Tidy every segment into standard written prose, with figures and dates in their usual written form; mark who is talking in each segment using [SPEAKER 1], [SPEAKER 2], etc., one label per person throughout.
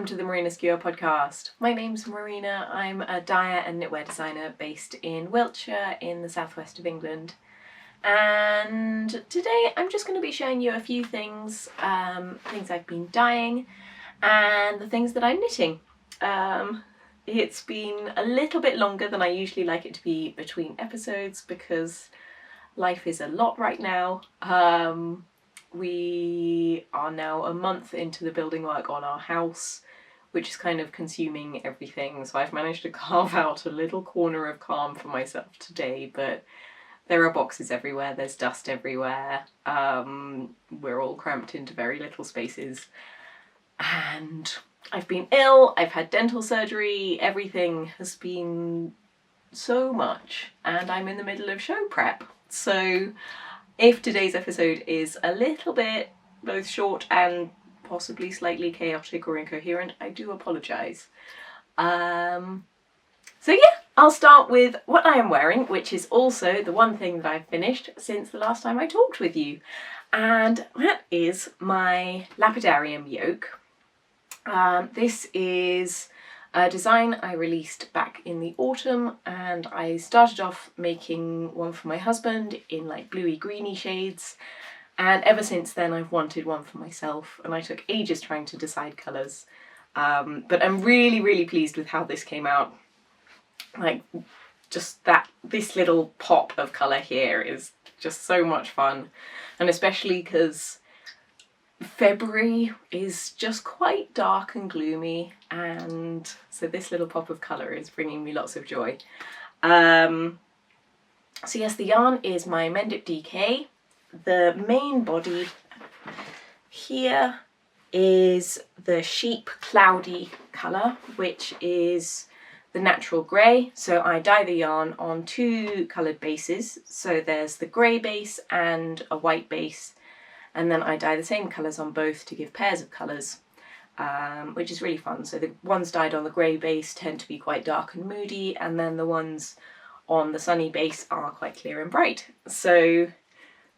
[SPEAKER 1] welcome to the Marina Skua podcast. My name's Marina. I'm a dyer and knitwear designer based in Wiltshire in the southwest of England. And today I'm just going to be showing you a few things, things I've been dyeing and the things that I'm knitting. It's been a little bit longer than I usually like it to be between episodes because life is a lot right now. We are now a month into the building work on our house, which is kind of consuming everything. So I've managed to carve out a little corner of calm for myself today, but there are boxes everywhere, there's dust everywhere. We're all cramped into very little spaces. And I've been ill, I've had dental surgery, everything has been so much, and I'm in the middle of show prep. So if today's episode is a little bit both short and possibly slightly chaotic or incoherent, I do apologise. So yeah, I'll start with what I am wearing, which is also the one thing that I've finished since the last time I talked with you. And that is my lapidarium yoke. This is a design I released back in the autumn, and I started off making one for my husband in like bluey greeny shades, and ever since then I've wanted one for myself, and I took ages trying to decide colours, but I'm really pleased with how this came out. Like, just this little pop of colour here is just so much fun, and especially because February is just quite dark and gloomy, and so this little pop of colour is bringing me lots of joy. So yes, the yarn is my Mendip DK. The main body here is the sheep cloudy colour, which is the natural grey. So I dye the yarn on two coloured bases. So there's the grey base and a white base, and then I dye the same colours on both to give pairs of colours, which is really fun. So the ones dyed on the grey base tend to be quite dark and moody, and then the ones on the sunny base are quite clear and bright. So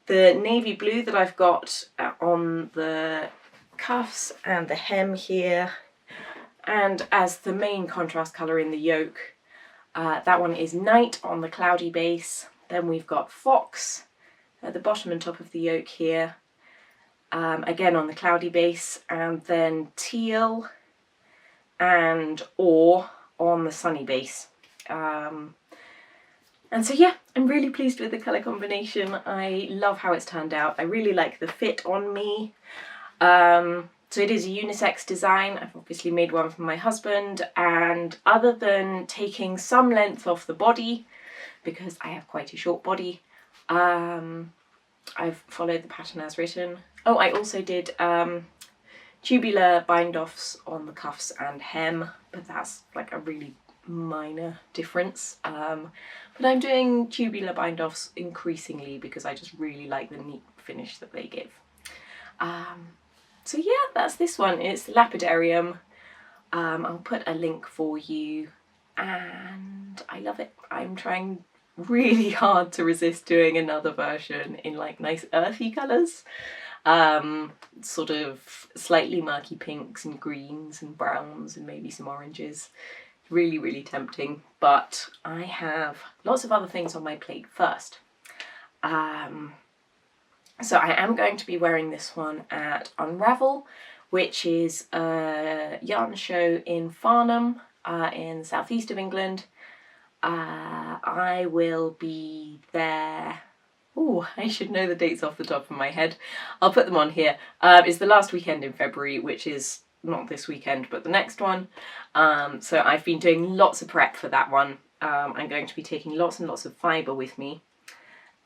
[SPEAKER 1] the navy blue that I've got on the cuffs and the hem here, and as the main contrast colour in the yoke, that one is night on the cloudy base. Then we've got fox at the bottom and top of the yoke here, again on the cloudy base, and then teal and ore on the sunny base. And so yeah, I'm really pleased with the colour combination. I love how it's turned out. I really like the fit on me. So it is a unisex design. I've obviously made one for my husband, and other than taking some length off the body, because I have quite a short body, I've followed the pattern as written. Oh, I also did tubular bind-offs on the cuffs and hem, but that's like a really minor difference. But I'm doing tubular bind-offs increasingly because I just really like the neat finish that they give. So yeah, that's this one. It's lapidarium. I'll put a link for you, and I love it. I'm trying really hard to resist doing another version in like nice earthy colours, sort of slightly murky pinks and greens and browns and maybe some oranges. Really tempting, but I have lots of other things on my plate first. So I am going to be wearing this one at Unravel, which is a yarn show in Farnham in the southeast of England. I will be there. Oh, I should know the dates off the top of my head. I'll put them on here. It's the last weekend in February, which is not this weekend, but the next one. So I've been doing lots of prep for that one. I'm going to be taking lots and lots of fibre with me.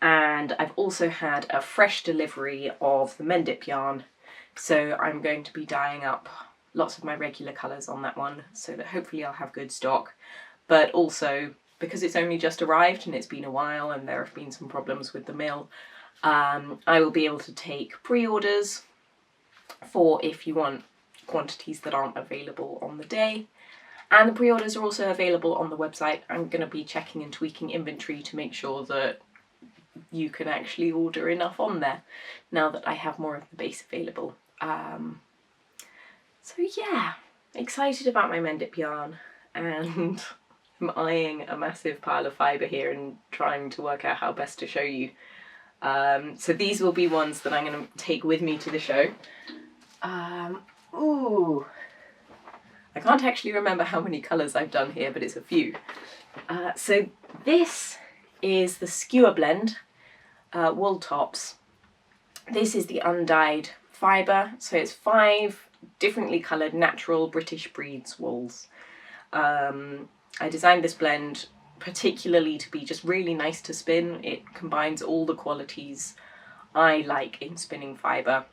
[SPEAKER 1] And I've also had a fresh delivery of the Mendip yarn. So I'm going to be dyeing up lots of my regular colours on that one, so that hopefully I'll have good stock. But also, because it's only just arrived and it's been a while and there have been some problems with the mill, I will be able to take pre-orders for if you want quantities that aren't available on the day. And the pre-orders are also available on the website. I'm going to be checking and tweaking inventory to make sure that you can actually order enough on there now that I have more of the base available. So yeah, excited about my Mendip yarn, and I'm eyeing a massive pile of fibre here and trying to work out how best to show you. So these will be ones that I'm going to take with me to the show. Ooh, I can't actually remember how many colours I've done here, but it's a few. So this is the Skua blend, wool tops. This is the undyed fibre, so it's 5 differently coloured natural British breeds wools. I designed this blend particularly to be just really nice to spin. It combines all the qualities I like in spinning fibre.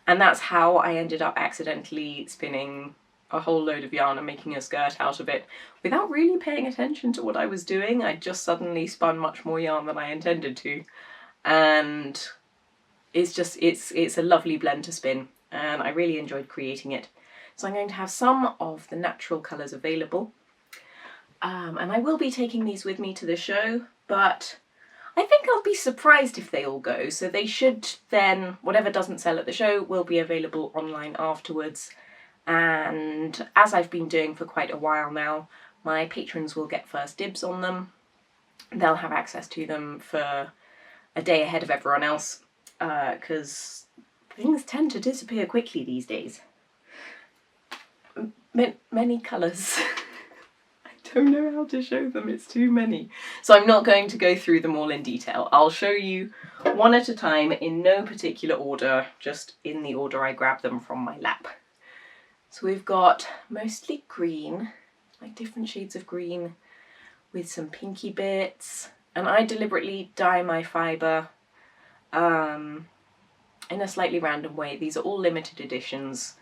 [SPEAKER 1] And that's how I ended up accidentally spinning a whole load of yarn and making a skirt out of it without really paying attention to what I was doing. I just suddenly spun much more yarn than I intended to, and it's a lovely blend to spin, and I really enjoyed creating it. So I'm going to have some of the natural colours available, and I will be taking these with me to the show, but I think I'll be surprised if they all go, so they should then, whatever doesn't sell at the show will be available online afterwards. And as I've been doing for quite a while now, my patrons will get first dibs on them. They'll have access to them for a day ahead of everyone else, because things tend to disappear quickly these days. Many colours. I don't know how to show them, it's too many. So I'm not going to go through them all in detail. I'll show you one at a time in no particular order, just in the order I grab them from my lap. So we've got mostly green, like different shades of green with some pinky bits, and I deliberately dye my fibre in a slightly random way. These are all limited editions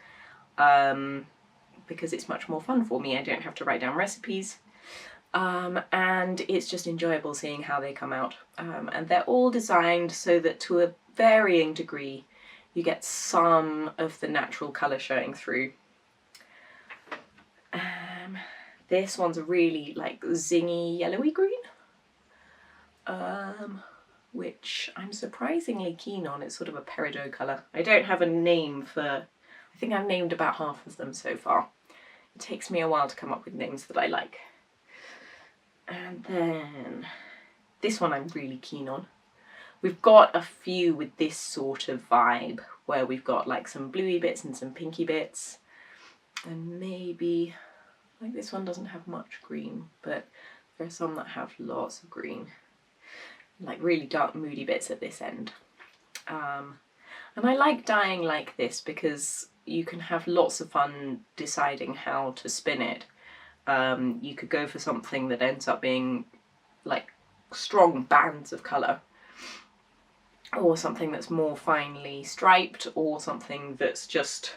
[SPEAKER 1] because it's much more fun for me. I don't have to write down recipes. And it's just enjoyable seeing how they come out. And they're all designed so that to a varying degree you get some of the natural colour showing through. This one's a really like zingy yellowy green, which I'm surprisingly keen on. It's sort of a peridot colour. I don't have a name for, I think I've named about half of them so far. It takes me a while to come up with names that I like. And then this one I'm really keen on. We've got a few with this sort of vibe where we've got like some bluey bits and some pinky bits, and maybe like this one doesn't have much green, but there are some that have lots of green, like really dark moody bits at this end. And I like dyeing like this because you can have lots of fun deciding how to spin it. You could go for something that ends up being like strong bands of colour, or something that's more finely striped, or something that's just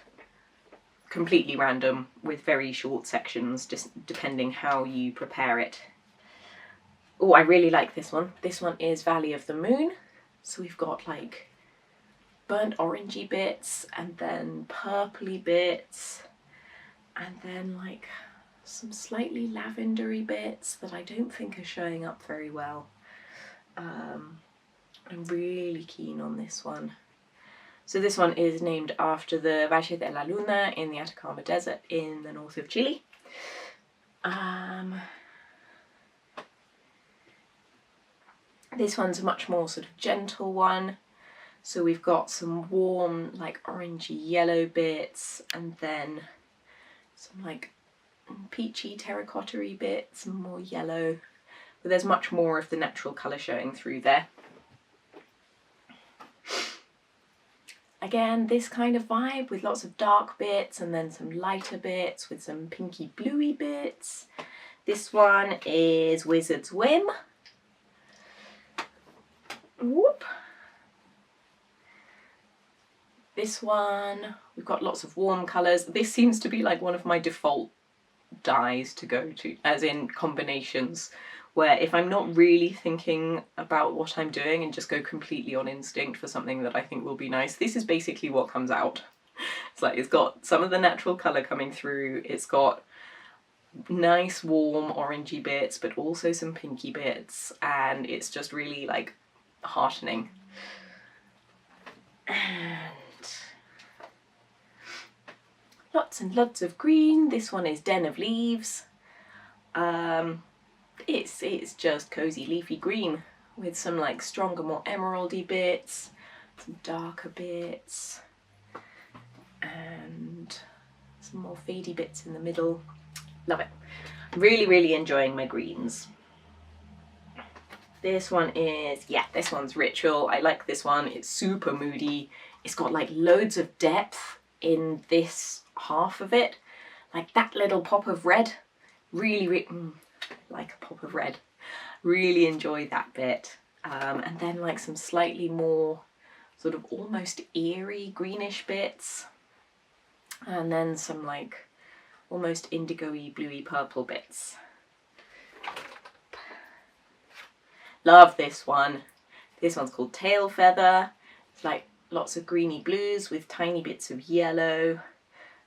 [SPEAKER 1] completely random with very short sections, just depending how you prepare it. Oh, I really like this one. This one is Valley of the Moon. So we've got like burnt orangey bits, and then purpley bits, and then like some slightly lavendery bits that I don't think are showing up very well. I'm really keen on this one. So this one is named after the Valle de la Luna in the Atacama Desert in the north of Chile. This one's a much more sort of gentle one. So we've got some warm, like orangey yellow bits, and then some like peachy terracotta-y bits, more yellow. But there's much more of the natural colour showing through there. Again, this kind of vibe with lots of dark bits and then some lighter bits with some pinky bluey bits. This one is Wizard's Whim. Whoop. This one, we've got lots of warm colours. This seems to be like one of my default dyes to go to, as in combinations, where if I'm not really thinking about what I'm doing and just go completely on instinct for something that I think will be nice, this is basically what comes out. It's like it's got some of the natural colour coming through, it's got nice warm orangey bits but also some pinky bits, and it's just really like heartening. And lots and lots of green. This one is Den of Leaves. It's just cozy leafy green with some like stronger, more emeraldy bits, some darker bits, and some more fadey bits in the middle. Love it. Really, really enjoying my greens. This one is, yeah, this one's Ritual. I like this one. It's super moody. It's got like loads of depth in this half of it. Like that little pop of red. Really, like a pop of red. Really enjoy that bit. And then like some slightly more sort of almost eerie greenish bits. And then some like almost indigo-y, bluey purple bits. Love this one. This one's called Tail Feather. It's like lots of greeny blues with tiny bits of yellow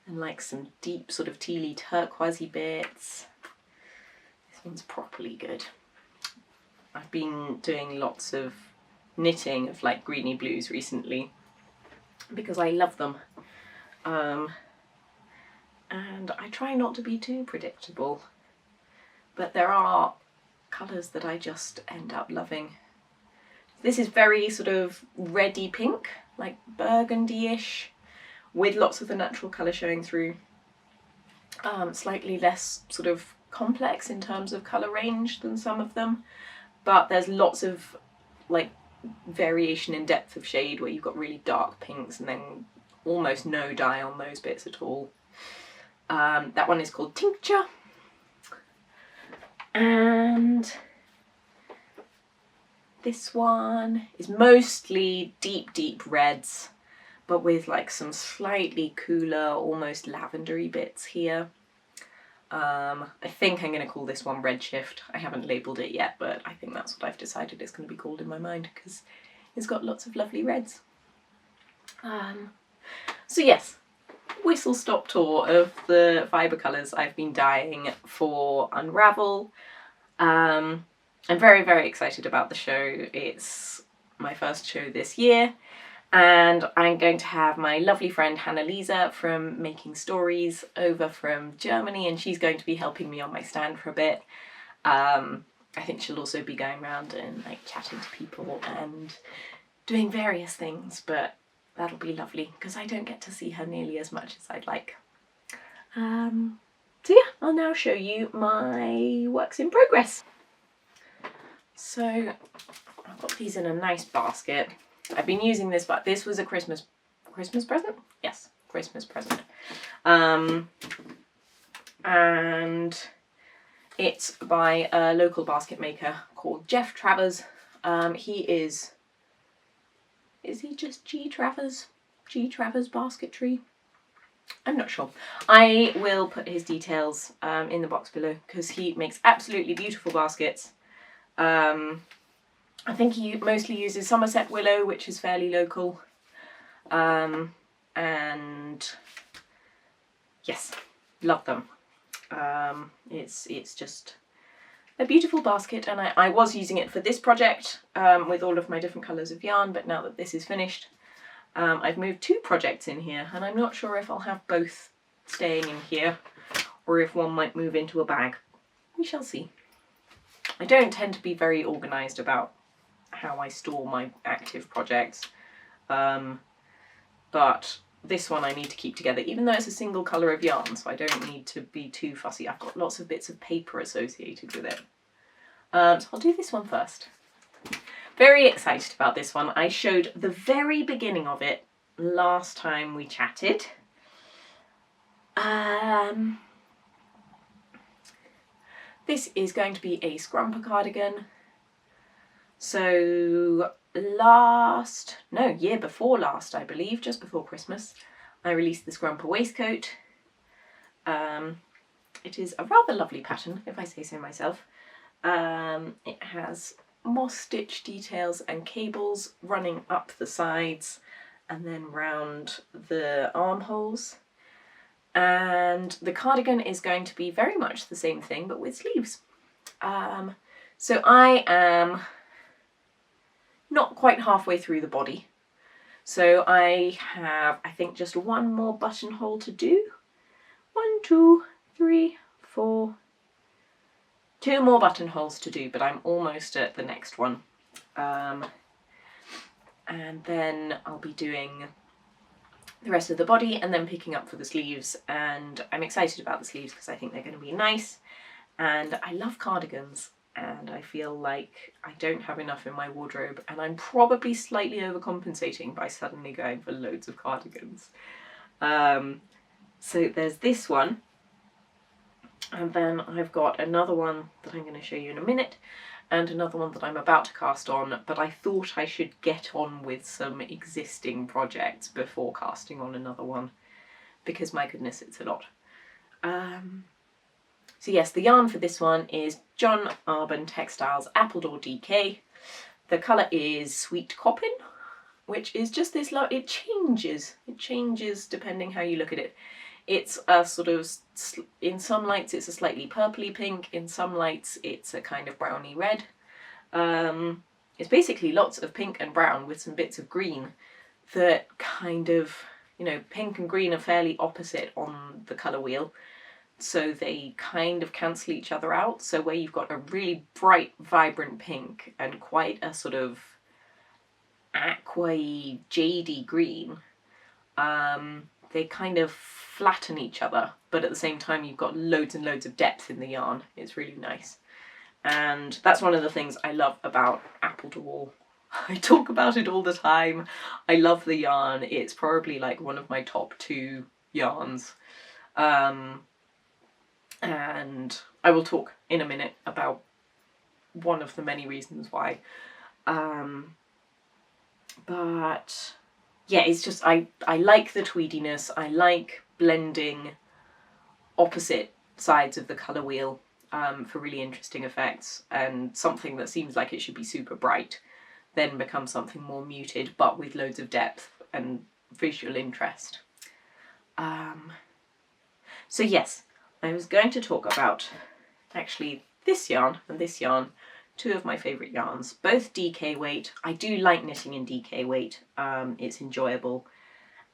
[SPEAKER 1] and like some deep sort of tealy turquoisey bits. This one's properly good. I've been doing lots of knitting of like greeny blues recently because I love them. And I try not to be too predictable, but there are colours that I just end up loving. This is very sort of reddy pink, like burgundy-ish, with lots of the natural colour showing through. Slightly less sort of complex in terms of colour range than some of them, but there's lots of like variation in depth of shade where you've got really dark pinks and then almost no dye on those bits at all. That one is called Tincture. And this one is mostly deep, deep reds, but with like some slightly cooler, almost lavendery bits here. I think I'm going to call this one Redshift. I haven't labelled it yet, but I think that's what I've decided it's going to be called in my mind because it's got lots of lovely reds. So yes, whistle-stop tour of the fibre colours I've been dyeing for Unravel. I'm very, very excited about the show. It's my first show this year, and I'm going to have my lovely friend Hannah-Lisa from Making Stories over from Germany, and she's going to be helping me on my stand for a bit. I think she'll also be going around and like chatting to people and doing various things, but that'll be lovely because I don't get to see her nearly as much as I'd like. So yeah, I'll now show you my works in progress. So I've got these in a nice basket. I've been using this, but this was a Christmas present? Yes, Christmas present. And it's by a local basket maker called Jeff Travers. He is he just G Travers? G Travers Basketry? I'm not sure. I will put his details in the box below because he makes absolutely beautiful baskets. I think he mostly uses Somerset willow, which is fairly local. And yes, love them. It's just a beautiful basket, and I was using it for this project with all of my different colours of yarn, but now that this is finished, I've moved 2 projects in here, and I'm not sure if I'll have both staying in here or if one might move into a bag. We shall see. I don't tend to be very organised about how I store my active projects, but this one I need to keep together, even though it's a single colour of yarn, so I don't need to be too fussy. I've got lots of bits of paper associated with it. So I'll do this one first. Very excited about this one. I showed the very beginning of it last time we chatted. This is going to be a scrumper cardigan. So year before last, I believe, just before Christmas, I released the scrumper waistcoat. It is a rather lovely pattern, if I say so myself. It has moss stitch details and cables running up the sides and then round the armholes. And the cardigan is going to be very much the same thing, but with sleeves. So I am not quite halfway through the body. So I have, I think, just one more buttonhole to do. 1, 2, 3, 4, 2 more buttonholes to do, but I'm almost at the next one. And then I'll be doing the rest of the body and then picking up for the sleeves, and I'm excited about the sleeves because I think they're going to be nice, and I love cardigans, and I feel like I don't have enough in my wardrobe, and I'm probably slightly overcompensating by suddenly going for loads of cardigans. So there's this one, and then I've got another one that I'm going to show you in a minute, and another one that I'm about to cast on, but I thought I should get on with some existing projects before casting on another one, because my goodness, it's a lot. So yes, the yarn for this one is John Arbon Textiles Appledore DK. The colour is Sweet Coppin, which is just this, it changes depending how you look at it. It's a sort of, in some lights it's a slightly purpley pink, in some lights it's a kind of browny red. It's basically lots of pink and brown with some bits of green that kind of, you know, pink and green are fairly opposite on the colour wheel, so they kind of cancel each other out. So where you've got a really bright, vibrant pink and quite a sort of aqua-y, jadey green, they kind of flatten each other, but at the same time you've got loads and loads of depth in the yarn. It's really nice. And that's one of the things I love about Appledore. I talk about it all the time. I love the yarn. It's probably like one of my top 2 yarns. And I will talk in a minute about one of the many reasons why. But yeah, it's just, I like the tweediness. I like blending opposite sides of the colour wheel for really interesting effects, and something that seems like it should be super bright then becomes something more muted but with loads of depth and visual interest. So yes, I was going to talk about actually this yarn and this yarn, 2 of my favourite yarns, both DK weight. I do like knitting in DK weight, it's enjoyable.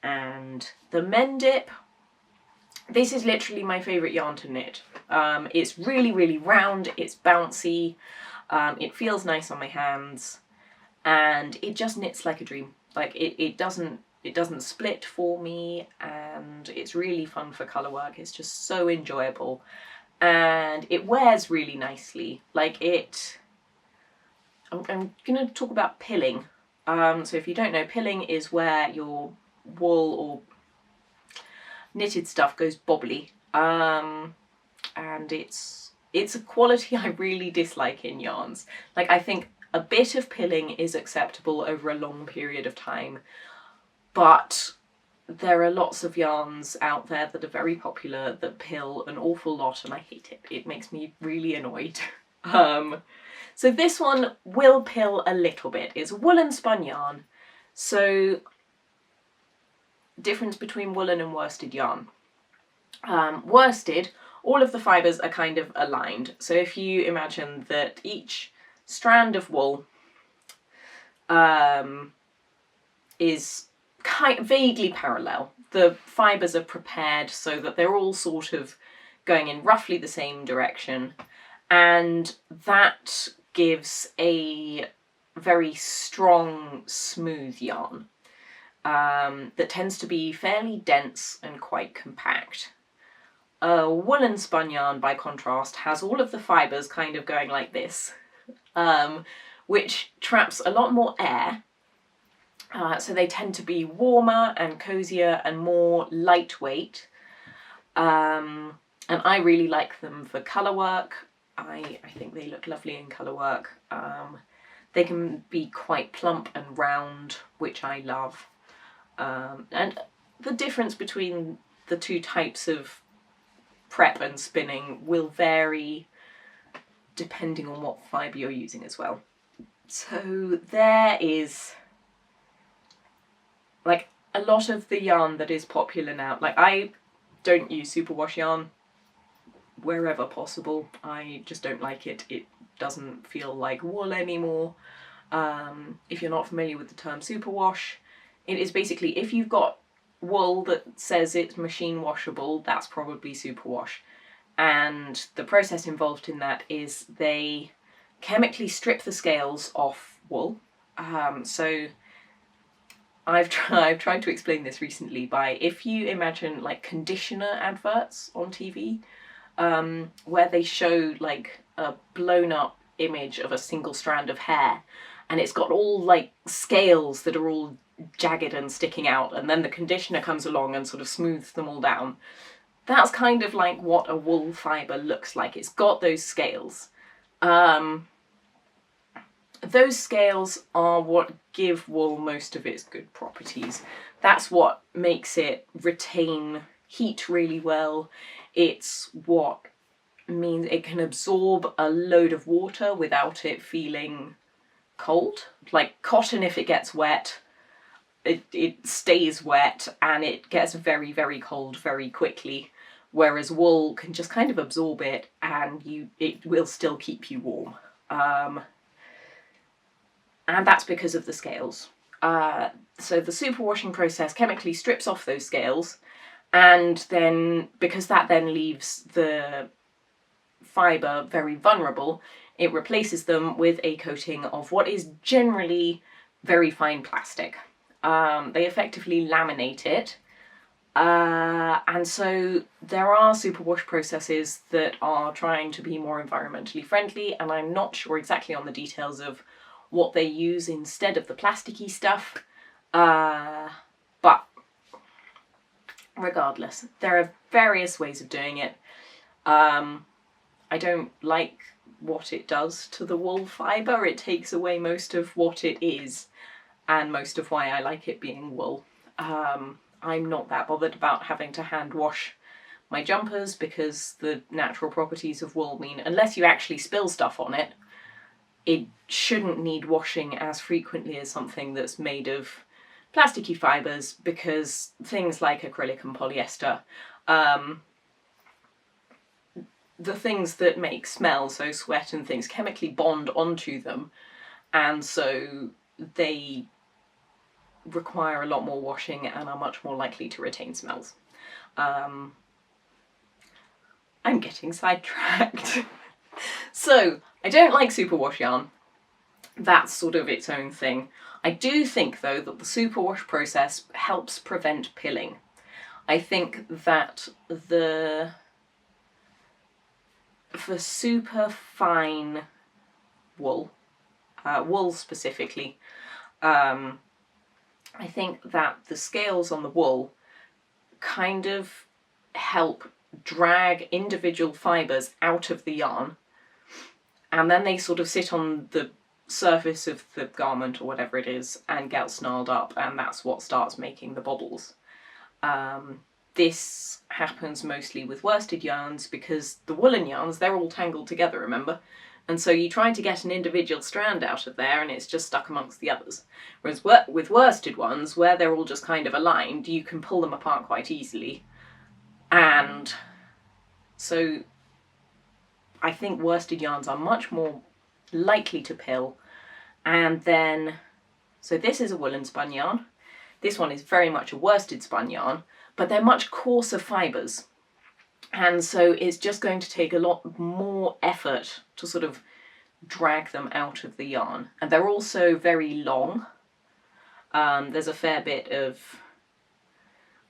[SPEAKER 1] And the Mendip, this is literally my favourite yarn to knit. It's really, really round, it's bouncy, it feels nice on my hands, and it just knits like a dream. Like it doesn't split for me, and it's really fun for colour work. It's just so enjoyable, and it wears really nicely. Like I'm going to talk about pilling. So if you don't know, pilling is where your wool or knitted stuff goes bobbly, and it's a quality I really dislike in yarns. Like, I think a bit of pilling is acceptable over a long period of time, but there are lots of yarns out there that are very popular that pill an awful lot, and I hate it. It makes me really annoyed. So this one will pill a little bit. It's woolen spun yarn, so difference between woolen and worsted yarn. Worsted, all of the fibres are kind of aligned. So if you imagine that each strand of wool is vaguely parallel. The fibres are prepared so that they're all sort of going in roughly the same direction, and that gives a very strong, smooth yarn that tends to be fairly dense and quite compact. A woolen spun yarn, by contrast, has all of the fibres kind of going like this, which traps a lot more air, so they tend to be warmer and cosier and more lightweight, and I really like them for colour work. I think they look lovely in colour work. They can be quite plump and round, which I love, and the difference between the 2 types of prep and spinning will vary depending on what fibre you're using as well. So there is like a lot of the yarn that is popular now. Like, I don't use superwash yarn wherever possible. I just don't like it. It doesn't feel like wool anymore. If you're not familiar with the term superwash, it is basically if you've got wool that says it's machine washable, that's probably superwash. And the process involved in that is they chemically strip the scales off wool. So I've tried to explain this recently by, if you imagine like conditioner adverts on TV, where they show like a blown up image of a single strand of hair, and it's got all like scales that are all jagged and sticking out, and then the conditioner comes along and sort of smooths them all down. That's kind of like what a wool fibre looks like. It's got those scales. Those scales are what give wool most of its good properties. That's what makes it retain heat really well. It's what means it can absorb a load of water without it feeling cold. Like cotton, if it gets wet, it stays wet and it gets very, very cold very quickly. Whereas wool can just kind of absorb it and it will still keep you warm. And that's because of the scales. So the superwashing process chemically strips off those scales, and then because that then leaves the fibre very vulnerable, it replaces them with a coating of what is generally very fine plastic. They effectively laminate it. And so there are superwash processes that are trying to be more environmentally friendly, and I'm not sure exactly on the details of what they use instead of the plasticky stuff. But regardless, there are various ways of doing it. I don't like what it does to the wool fibre. It takes away most of what it is, and most of why I like it being wool. I'm not that bothered about having to hand wash my jumpers, because the natural properties of wool mean, unless you actually spill stuff on it, it shouldn't need washing as frequently as something that's made of plasticky fibres, because things like acrylic and polyester, the things that make smell, so sweat and things, chemically bond onto them, and so they require a lot more washing and are much more likely to retain smells. I'm getting sidetracked. So, I don't like superwash yarn. That's sort of its own thing. I do think, though, that the superwash process helps prevent pilling. I think that for super fine wool, wool specifically, I think that the scales on the wool kind of help drag individual fibres out of the yarn, and then they sort of sit on the surface of the garment or whatever it is and get snarled up, and that's what starts making the bobbles. This happens mostly with worsted yarns, because the woolen yarns, they're all tangled together, remember? And so you try to get an individual strand out of there and it's just stuck amongst the others. Whereas with worsted ones, where they're all just kind of aligned, you can pull them apart quite easily. And so I think worsted yarns are much more likely to pill. And then, so this is a woolen spun yarn. This one is very much a worsted spun yarn, but they're much coarser fibres. And so it's just going to take a lot more effort to sort of drag them out of the yarn. And they're also very long. There's a fair bit of,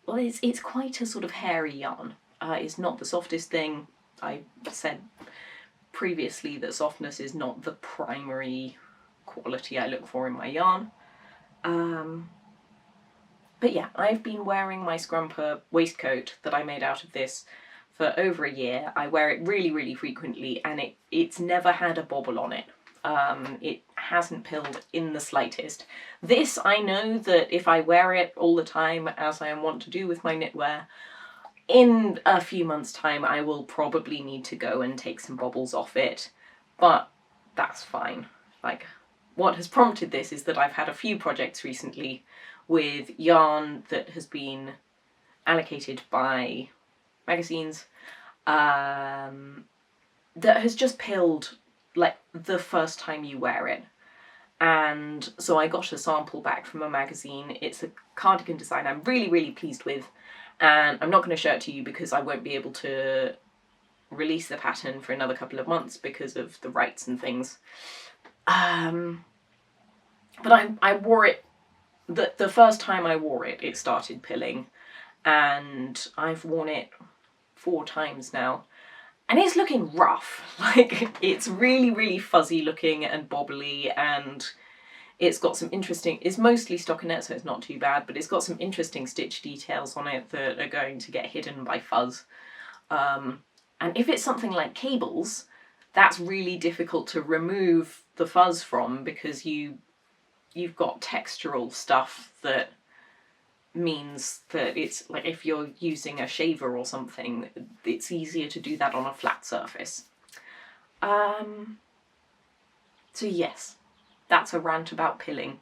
[SPEAKER 1] well, it's quite a sort of hairy yarn. It's not the softest thing. I said previously that softness is not the primary quality I look for in my yarn. But yeah, I've been wearing my Scrumper waistcoat that I made out of this for over a year. I wear it really, really frequently, and it's never had a bobble on it. It hasn't pilled in the slightest. This, I know that if I wear it all the time, as I am wont to do with my knitwear, in a few months' time I will probably need to go and take some bobbles off it, but that's fine. Like, what has prompted this is that I've had a few projects recently with yarn that has been allocated by magazines that has just pilled like the first time you wear it. And so I got a sample back from a magazine. It's a cardigan design I'm really, really pleased with. And I'm not going to show it to you because I won't be able to release the pattern for another couple of months because of the rights and things. But I wore it, the first time I wore it, it started pilling. And I've worn it 4 times now. And it's looking rough. Like, it's really, really fuzzy looking and bobbly, and it's got some interesting, it's mostly stockinette, so it's not too bad, but it's got some interesting stitch details on it that are going to get hidden by fuzz. And if it's something like cables, that's really difficult to remove the fuzz from, because you've got textural stuff that means that it's like, if you're using a shaver or something, it's easier to do that on a flat surface. So yes, that's a rant about pilling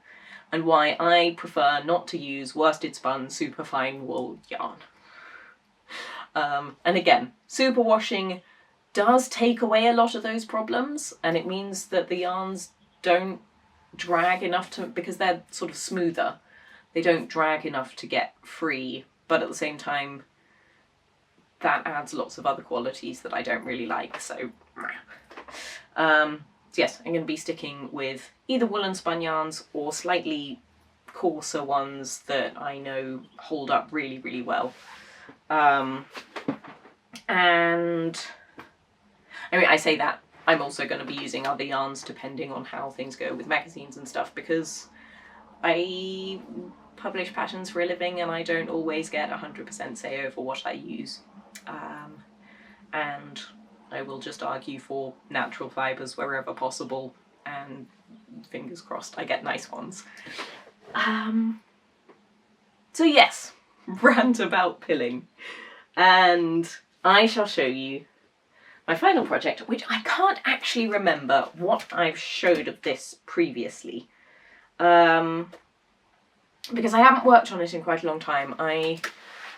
[SPEAKER 1] and why I prefer not to use worsted spun superfine wool yarn. And again, superwashing does take away a lot of those problems, and it means that the yarns don't drag enough to, because they're sort of smoother, they don't drag enough to get free, but at the same time that adds lots of other qualities that I don't really like. So yes, I'm going to be sticking with either woolen spun yarns or slightly coarser ones that I know hold up really, really well. And I mean, I say that, I'm also going to be using other yarns depending on how things go with magazines and stuff, because I publish patterns for a living and I don't always get 100% say over what I use. And I will just argue for natural fibres wherever possible, and fingers crossed I get nice ones. So yes, rant about pilling. And I shall show you my final project, which I can't actually remember what I've showed of this previously. Because I haven't worked on it in quite a long time. I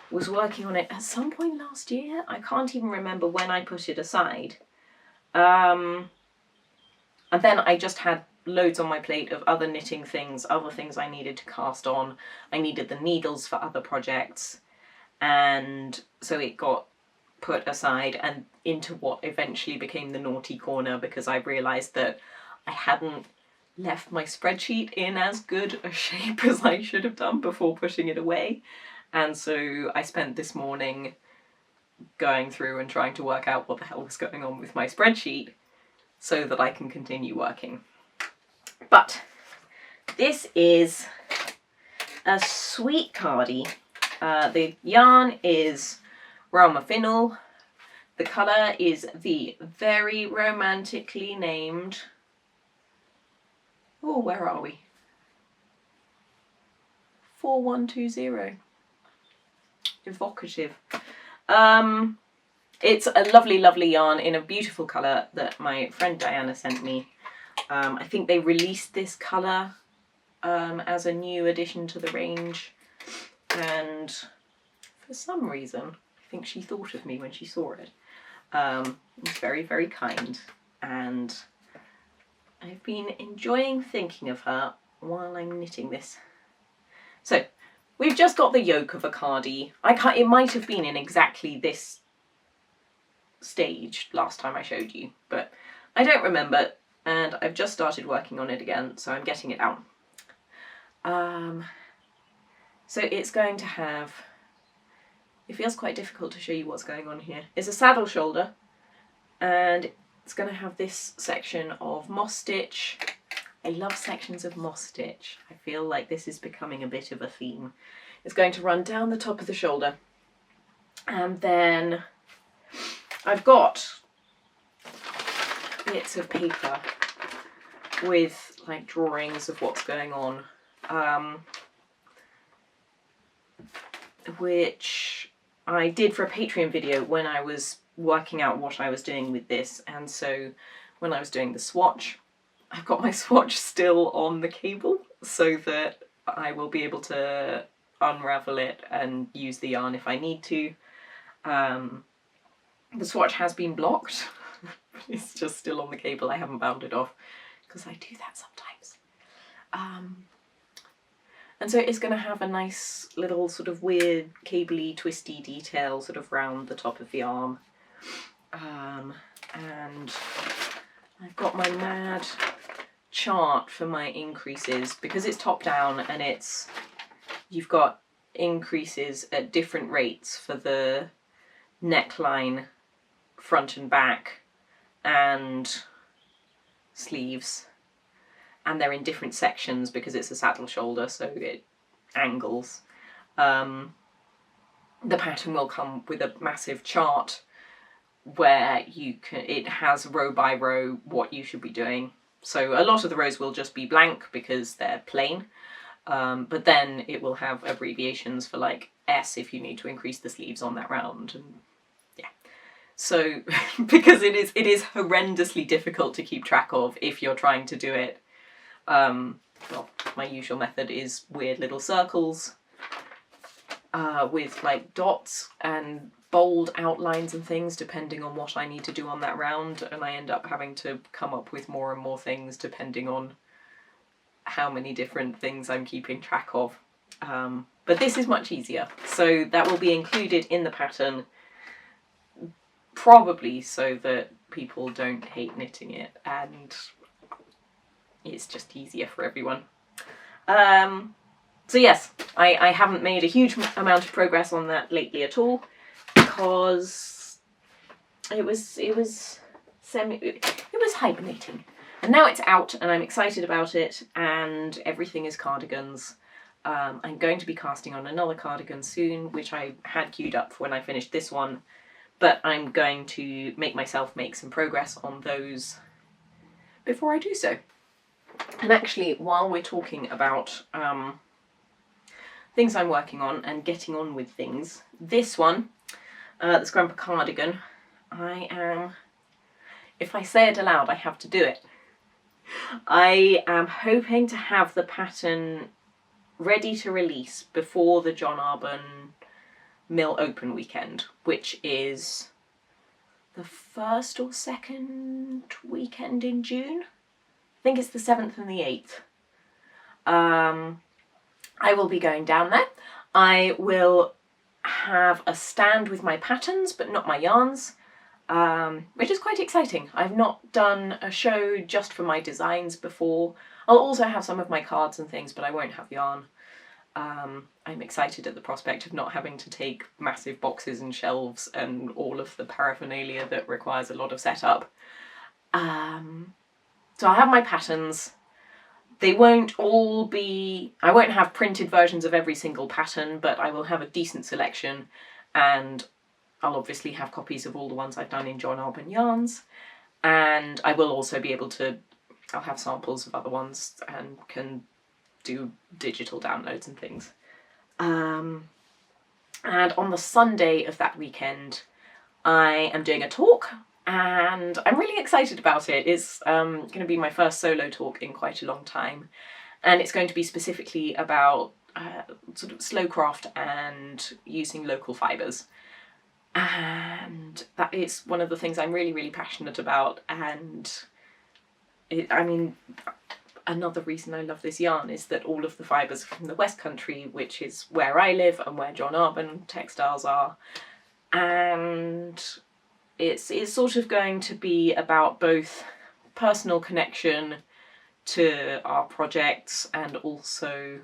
[SPEAKER 1] was working on it at some point last year. I can't even remember when I put it aside. And then I just had loads on my plate of other knitting things, other things I needed to cast on. I needed the needles for other projects. And so it got put aside and into what eventually became the naughty corner, because I realised that I hadn't left my spreadsheet in as good a shape as I should have done before putting it away. And so I spent this morning going through and trying to work out what the hell was going on with my spreadsheet so that I can continue working. But this is a sweet cardi. The yarn is Rauma Finull. The colour is the very romantically named, oh, where are we? 4120. Evocative. It's a lovely, lovely yarn in a beautiful colour that my friend Diana sent me. I think they released this colour as a new addition to the range, and for some reason I think she thought of me when she saw it. It's very, very kind, and I've been enjoying thinking of her while I'm knitting this. So we've just got the yoke of a cardi. It might have been in exactly this stage last time I showed you, but I don't remember, and I've just started working on it again, so I'm getting it out. So it's going to have, it feels quite difficult to show you what's going on here. It's a saddle shoulder, and it's going to have this section of moss stitch. I love sections of moss stitch. I feel like this is becoming a bit of a theme. It's going to run down the top of the shoulder, and then I've got bits of paper with like drawings of what's going on, which I did for a Patreon video when I was working out what I was doing with this. And so when I was doing the swatch, I've got my swatch still on the cable so that I will be able to unravel it and use the yarn if I need to. The swatch has been blocked. It's just still on the cable. I haven't bound it off because I do that sometimes. And so it's going to have a nice little sort of weird cabley twisty detail sort of round the top of the arm. And I've got my mad chart for my increases because it's top down and you've got increases at different rates for the neckline, front and back, and sleeves. And they're in different sections because it's a saddle shoulder, so it angles. The pattern will come with a massive chart where it has row by row what you should be doing. So a lot of the rows will just be blank because they're plain, but then it will have abbreviations for like S if you need to increase the sleeves on that round, and yeah. So because it is horrendously difficult to keep track of if you're trying to do it. Well, my usual method is weird little circles with like dots and bold outlines and things depending on what I need to do on that round, and I end up having to come up with more and more things depending on how many different things I'm keeping track of. But this is much easier, so that will be included in the pattern, probably so that people don't hate knitting it and it's just easier for everyone. So yes, I haven't made a huge amount of progress on that lately at all because it was hibernating, and now it's out and I'm excited about it and everything is cardigans. I'm going to be casting on another cardigan soon, which I had queued up for when I finished this one, but I'm going to make myself make some progress on those before I do so. And actually, while we're talking about things I'm working on and getting on with things, this one, the Scrumper cardigan, if I say it aloud, I have to do it. I am hoping to have the pattern ready to release before the John Arbon Mill Open weekend, which is the first or second weekend in June. I think it's the 7th and the 8th. I will be going down there. I will have a stand with my patterns, but not my yarns, which is quite exciting. I've not done a show just for my designs before. I'll also have some of my cards and things, but I won't have yarn. I'm excited at the prospect of not having to take massive boxes and shelves and all of the paraphernalia that requires a lot of setup. So I have my patterns. They won't all be... I won't have printed versions of every single pattern, but I will have a decent selection, and I'll obviously have copies of all the ones I've done in John Arbon yarns, and I will also be able to... I'll have samples of other ones and can do digital downloads and things. And on the Sunday of that weekend, I am doing a talk, and I'm really excited about it. It's going to be my first solo talk in quite a long time, and it's going to be specifically about sort of slow craft and using local fibres. And that is one of the things I'm really, really passionate about, and another reason I love this yarn is that all of the fibres are from the West Country, which is where I live and where John Arbon textiles are, and it's sort of going to be about both personal connection to our projects and also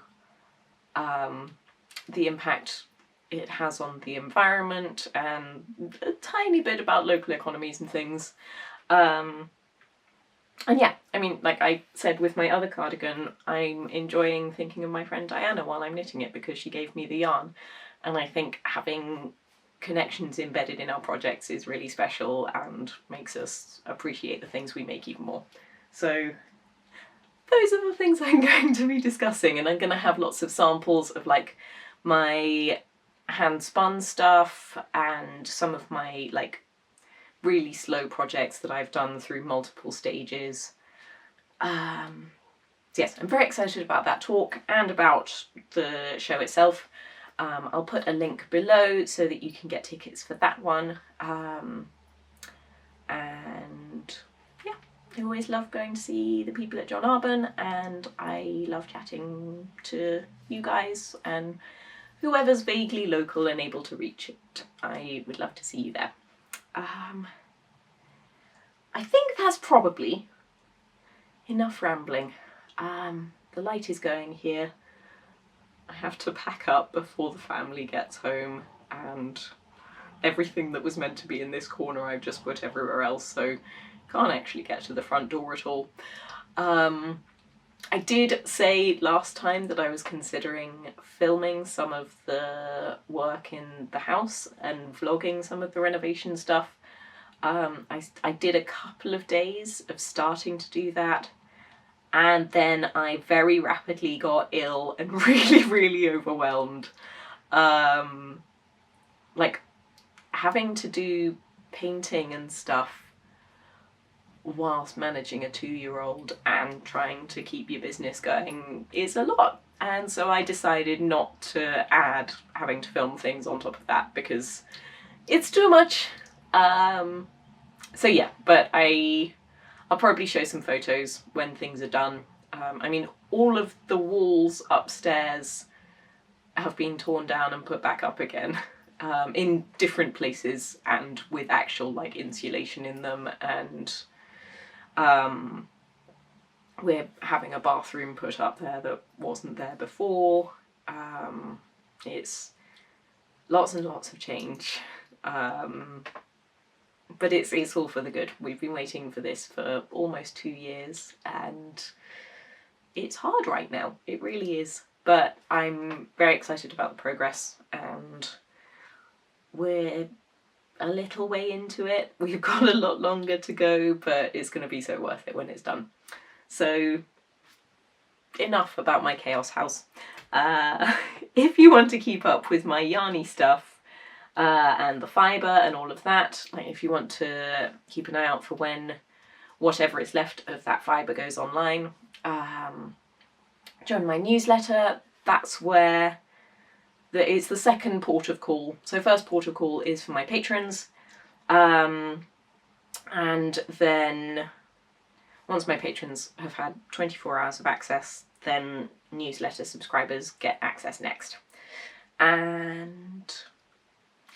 [SPEAKER 1] the impact it has on the environment, and a tiny bit about local economies and things. And yeah, I mean, like I said with my other cardigan, I'm enjoying thinking of my friend Diana while I'm knitting it because she gave me the yarn, and I think having connections embedded in our projects is really special and makes us appreciate the things we make even more. So those are the things I'm going to be discussing, and I'm going to have lots of samples of like my hand spun stuff and some of my like really slow projects that I've done through multiple stages. So yes, I'm very excited about that talk and about the show itself. I'll put a link below so that you can get tickets for that one. And yeah, I always love going to see the people at John Arbon, and I love chatting to you guys and whoever's vaguely local and able to reach it. I would love to see you there. I think that's probably enough rambling. The light is going here. I have to pack up before the family gets home, and everything that was meant to be in this corner I've just put everywhere else, so can't actually get to the front door at all. I did say last time that I was considering filming some of the work in the house and vlogging some of the renovation stuff. I did a couple of days of starting to do that, and then I very rapidly got ill and really overwhelmed. Like, having to do painting and stuff whilst managing a 2-year-old and trying to keep your business going is a lot. And so I decided not to add having to film things on top of that because it's too much. So yeah, but I'll probably show some photos when things are done. I mean, all of the walls upstairs have been torn down and put back up again. In different places and with actual like insulation in them, and we're having a bathroom put up there that wasn't there before. It's lots and lots of change, but it's all for the good. We've been waiting for this for almost 2 years, and it's hard right now, it really is, but I'm very excited about the progress, and we're a little way into it. We've got a lot longer to go, but it's going to be so worth it when it's done. So enough about my chaos house. If you want to keep up with my yarny stuff and the fibre and all of that, like if you want to keep an eye out for when whatever is left of that fibre goes online, join my newsletter. That's where it's the second port of call. So first port of call is for my patrons, and then once my patrons have had 24 hours of access, then newsletter subscribers get access next. And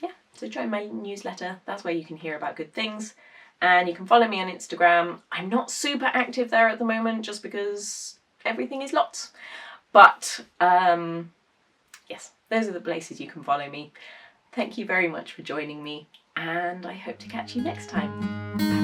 [SPEAKER 1] yeah, so join my newsletter. That's where you can hear about good things, and you can follow me on Instagram. I'm not super active there at the moment just because everything is lots, but yes, those are the places you can follow me. Thank you very much for joining me, and I hope to catch you next time.